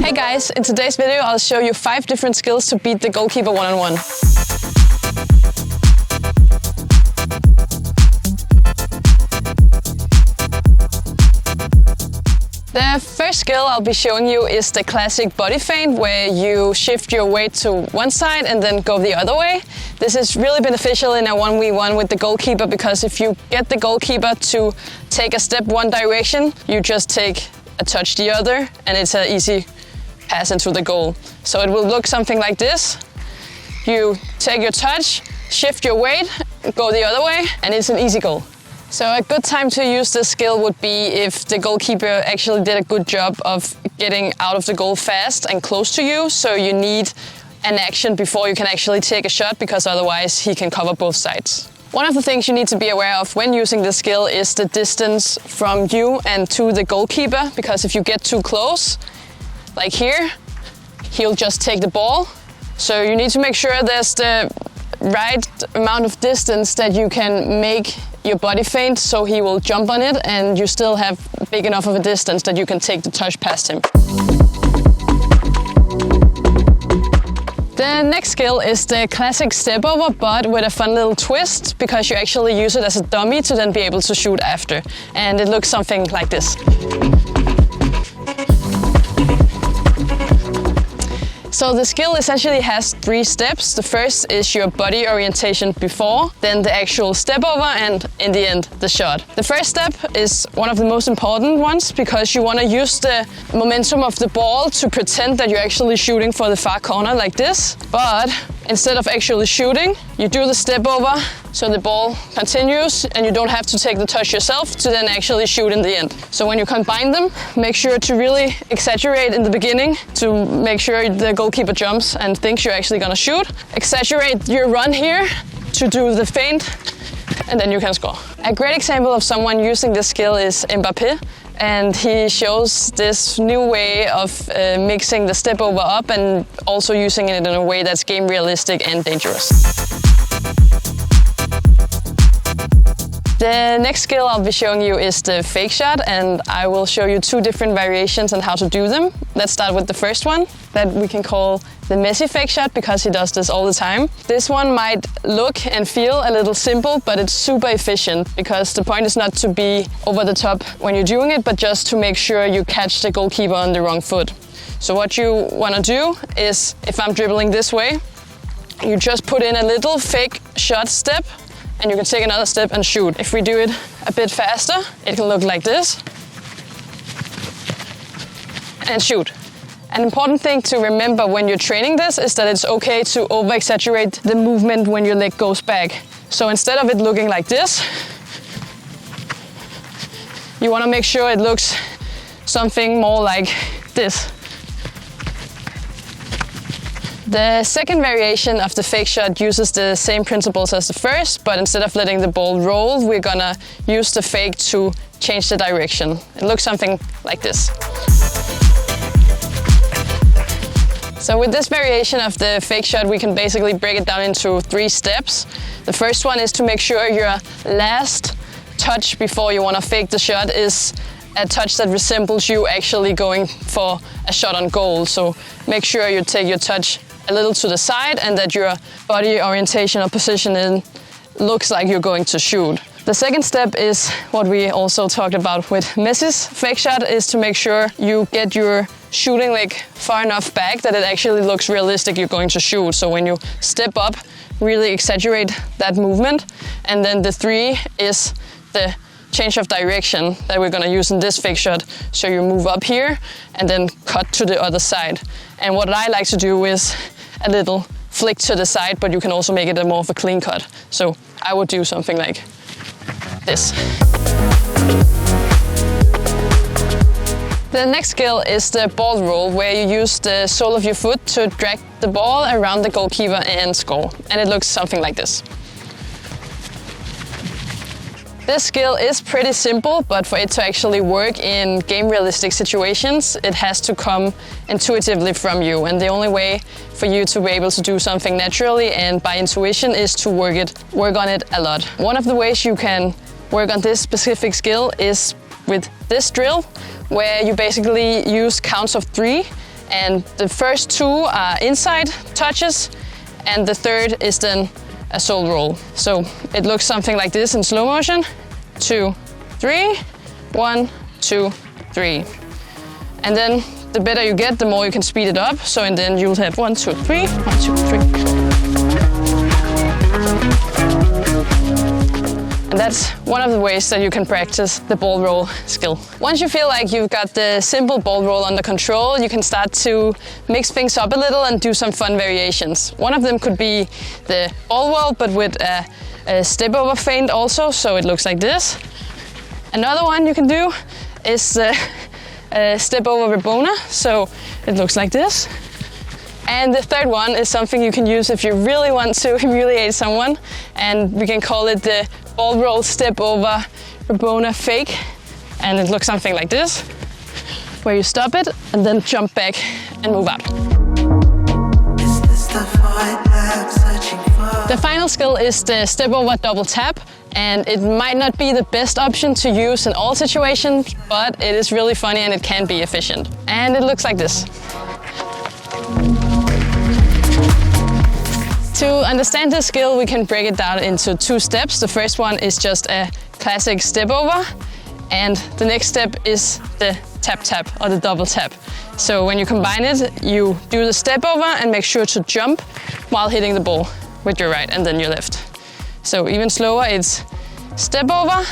Hey guys, in today's video I'll show you 5 different skills to beat the goalkeeper one-on-one. The first skill I'll be showing you is the classic body feint, where you shift your weight to one side and then go the other way. This is really beneficial in a 1v1 with the goalkeeper, because if you get the goalkeeper to take a step one direction, you just take a touch the other and it's an easy pass into the goal. So it will look something like this. You take your touch, shift your weight, go the other way, and it's an easy goal. So a good time to use this skill would be if the goalkeeper actually did a good job of getting out of the goal fast and close to you. So you need an action before you can actually take a shot, because otherwise he can cover both sides. One of the things you need to be aware of when using this skill is the distance from you and to the goalkeeper, because if you get too close, like here, he'll just take the ball. So you need to make sure there's the right amount of distance that you can make your body feint, so he will jump on it and you still have big enough of a distance that you can take the touch past him. The next skill is the classic step over, but with a fun little twist, because you actually use it as a dummy to then be able to shoot after. And it looks something like this. So the skill essentially has 3 steps. The first is your body orientation before, then the actual step over, and in the end, the shot. The first step is one of the most important ones, because you want to use the momentum of the ball to pretend that you're actually shooting for the far corner like this. But instead of actually shooting, you do the step over, so the ball continues and you don't have to take the touch yourself to then actually shoot in the end. So when you combine them, make sure to really exaggerate in the beginning to make sure the goalkeeper jumps and thinks you're actually gonna shoot. Exaggerate your run here to do the feint, and then you can score. A great example of someone using this skill is Mbappé, and he shows this new way of mixing the step over up and also using it in a way that's game realistic and dangerous. The next skill I'll be showing you is the fake shot, and I will show you 2 different variations on how to do them. Let's start with the first one that we can call the Messi fake shot, because he does this all the time. This one might look and feel a little simple, but it's super efficient, because the point is not to be over the top when you're doing it, but just to make sure you catch the goalkeeper on the wrong foot. So what you want to do is, if I'm dribbling this way, you just put in a little fake shot step, and you can take another step and shoot. If we do it a bit faster, it can look like this. And shoot. An important thing to remember when you're training this is that it's okay to over-exaggerate the movement when your leg goes back. So instead of it looking like this, you want to make sure it looks something more like this. The second variation of the fake shot uses the same principles as the first, but instead of letting the ball roll, we're gonna use the fake to change the direction. It looks something like this. So with this variation of the fake shot, we can basically break it down into 3 steps. The first one is to make sure your last touch before you want to fake the shot is a touch that resembles you actually going for a shot on goal. So make sure you take your touch a little to the side and that your body orientation or positioning looks like you're going to shoot. The second step is what we also talked about with Messi's fake shot, is to make sure you get your shooting leg far enough back that it actually looks realistic you're going to shoot. So when you step up, really exaggerate that movement. And then the 3 is the change of direction that we're gonna use in this fake shot. So you move up here and then cut to the other side. And what I like to do is a little flick to the side, but you can also make it a more of a clean cut. So I would do something like this. The next skill is the ball roll, where you use the sole of your foot to drag the ball around the goalkeeper and score. And it looks something like this. This skill is pretty simple, but for it to actually work in game realistic situations, it has to come intuitively from you. And the only way for you to be able to do something naturally and by intuition is to work on it a lot. One of the ways you can work on this specific skill is with this drill, where you basically use counts of 3 And the first two are inside touches, and the third is then a sole roll. So it looks something like this in slow motion. 2, 3, 1, 2, 3. And then the better you get, the more you can speed it up. So and then you'll have 1, 2, 3, 1, 2, 3. And that's one of the ways that you can practice the ball roll skill. Once you feel like you've got the simple ball roll under control, you can start to mix things up a little and do some fun variations. One of them could be the ball roll, but with a step over feint also, so it looks like this. Another one you can do is a step over Rabona, so it looks like this. And the third one is something you can use if you really want to humiliate someone, and we can call it the ball roll step over Rabona fake. And it looks something like this, where you stop it and then jump back and move out. The final skill is the step over double tap, and it might not be the best option to use in all situations, but it is really funny and it can be efficient. And it looks like this. To understand this skill, we can break it down into 2 steps. The first one is just a classic step over, and the next step is the tap tap or the double tap. So when you combine it, you do the step over and make sure to jump while hitting the ball with your right and then your left. So even slower, it's step over,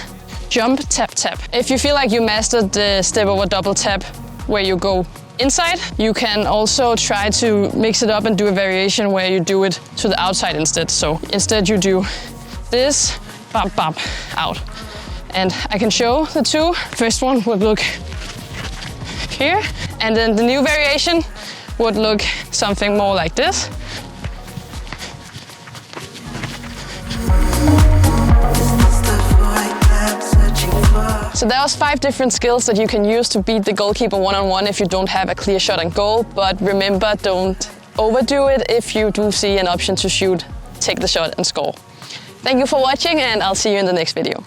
jump, tap tap. If you feel like you mastered the step over double tap where you go inside, you can also try to mix it up and do a variation where you do it to the outside instead. So instead you do this, bump, bump, out. And I can show the two. First one would look here, and then the new variation would look something more like this. So that was 5 different skills that you can use to beat the goalkeeper one-on-one if you don't have a clear shot on goal. But remember, don't overdo it. If you do see an option to shoot, take the shot and score. Thank you for watching, and I'll see you in the next video.